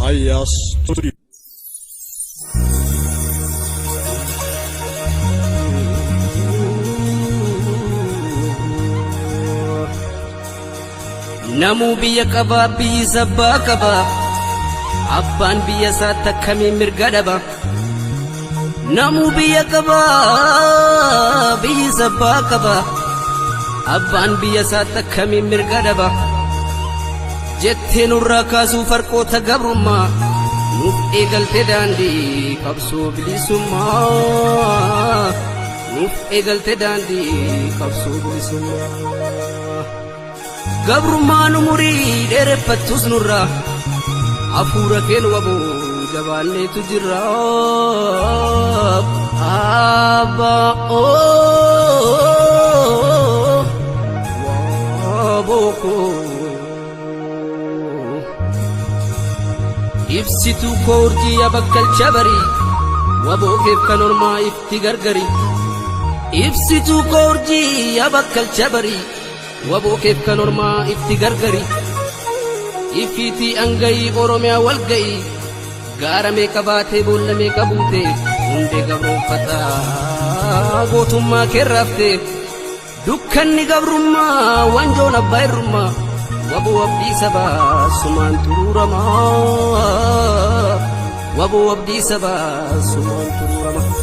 Aya Studio. Namu biyya qaba biyyi sabbaa qaba abbaan biyya isaa takkamii mirga dhaba. Namu biyya qaba biyyi sabbaa qaba abbaan biyya isaa takkamii mirga dhaba. Jettee nurraa kaasuu farqoota gabrummaa nuuf eegalte daandii qabsoo bilisummaa. Nuuf eegalte daandii qabsoo bilisummaa. Gabrummaan umurii dheereffattus nurraa hafuura keenya waboo jabaanneetu jirra. Wabookoo ibsituu koo urjii abakkalcha barii wabookeef kan ormaa ifti gargari. Ibsituu koo urjii abakkalcha barii wabookeef kan ormaa ifti gargari. Ifiitii angayi Oromiyaa walgayi gaara meeqa baatee boolla meeqa buute hundee gabroonfataa gootummaa keerraafte. Dukkanni gabrummaa wanjoon abbaa irrummaa waboo abdii sabaa sumaan turuuramaa. Waboo abdii sabaa sumaan turuuramaa.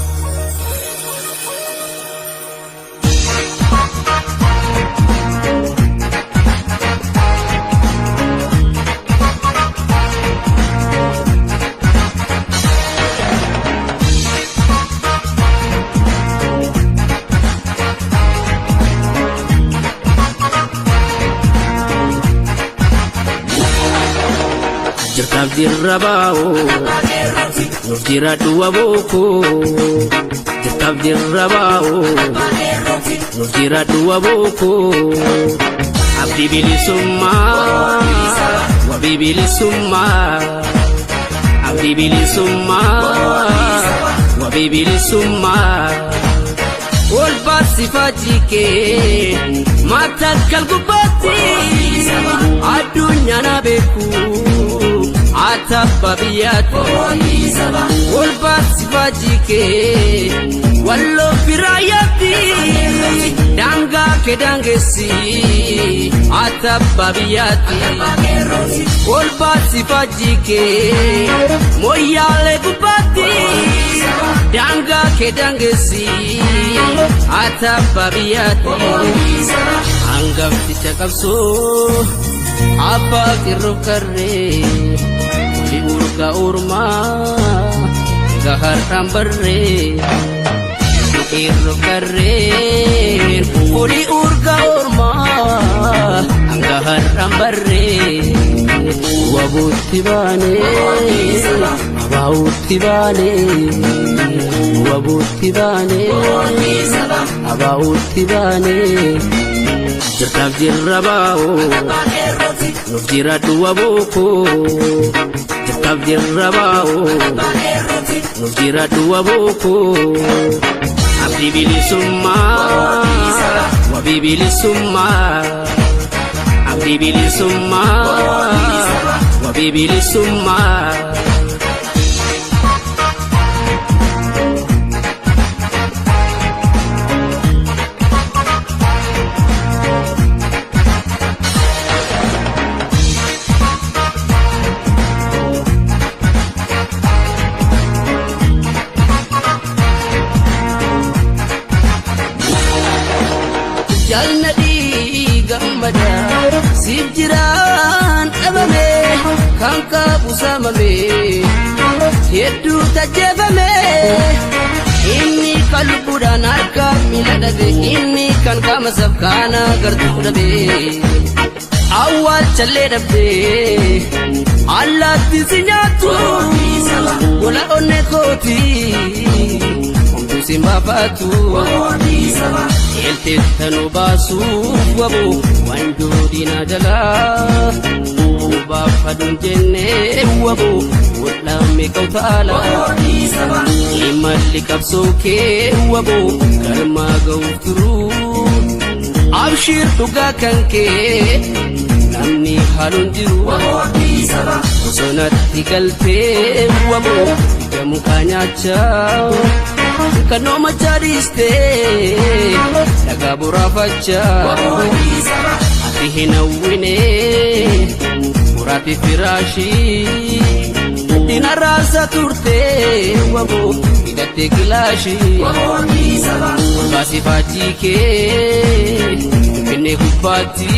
Jirtaaf jirra baa'oo nuuf jiraadhu wabookoo. Jirtaaf jirra baa'oo nuuf jiraadhu wabookoo. Abdii bilisummaa wabii bilisummaa. Abdii bilisummaa wabii bilisummaa. Ol baasifaa jikee maatakkal gubbaatti addunyaa na beeku. Atabba biyyatti ol baasifaa jikee walloo firaayyatti daangaa kee daangessi. Atabba biyyatti ol baasifaa jikee moyyaalee gubbaatti daangaa kee daangessi. Atabba biyyatti hangafticha qabsoo abbaa qirroo karree. Urga ormaa gaharraan barree qirroo karreen oli urga ormaa gaharraan barree. Wabootti baanee abaa'uutti baanee. Wabootti baanee abaa'uutti baanee. Jirtaaf jirra baa'oo nuuf jiraadhu wabookoo. Jirtaaf jirra baa'oo nuuf jiraadhu wabookoo. Abdii bilisummaa wabii bilisummaa. Abdii bilisummaa wabii bilisummaa. Jaalladhii gammada siif jiraan dhabame kan qabu saamame hedduu tajjeefame. Inni kan lubbuudhaan harka miila dhabe inni kan qaama safkaana gartuu dhabe. Awwaalchallee dhabdee allaatti si nyaattu gola onnee kooti. Simbaafatu elteetta nu baasuuf waboo wanjoo diinaa jalaa. Baafaduun jennee waboo wal'aamee kawtaala. Imalli qabsoo kee waboo galmaa ga'uuf turuu. Abshir dhugaa kan kee namni haaluun jiru osonatti galtee waboo gamu kaanyachaa kanoo machaadhiistee dhagaa boraafachaa ati hin hawwine muraati firaashii dinarraasa turtee waboo hidhattee gilaashii baasii faajii kee finne gubbaatti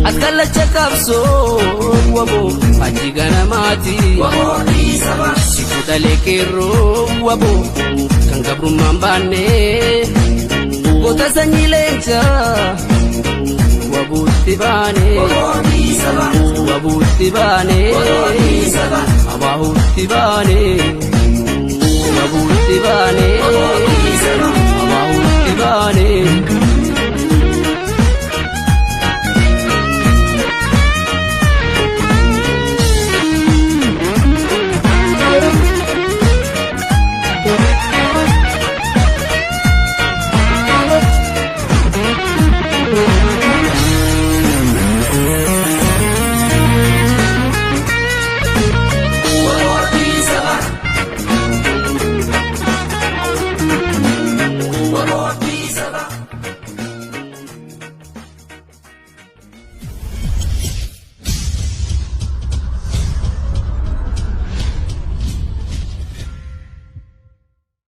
as kallacha qabsoo waboo faajii ganamaati sifu dhalee keerroo waboo kan gabrummaan baannee goota sanyii leencaa wabuutti baanee wabuutti baanee abaahuutti baanee wabuutti baanee abaahuutti baanee